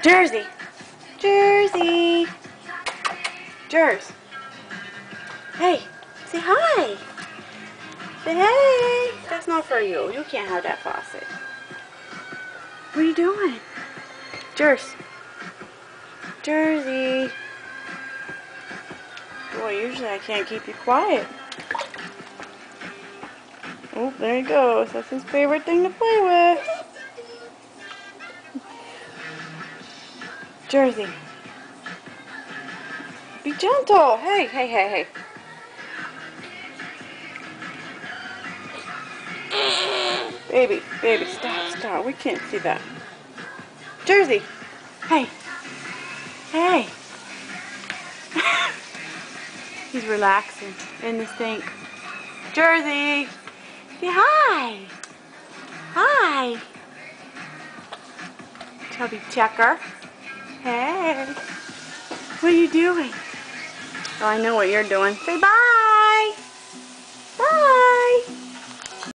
Jersey! Jersey! Jers! Hey, say hi! Say hey! That's not for you. You can't have that faucet. What are you doing? Jers! Jersey! Boy, usually I can't keep you quiet. Oh, there he goes. That's his favorite thing to play with. Jersey. Be gentle. Hey, hey, hey, hey. Baby, baby, stop, stop. We can't see that. Jersey. Hey. Hey. He's relaxing in the sink. Jersey. Say hi. Hi. Chubby checker. Hey. What are you doing? Oh, I know what you're doing. Say bye.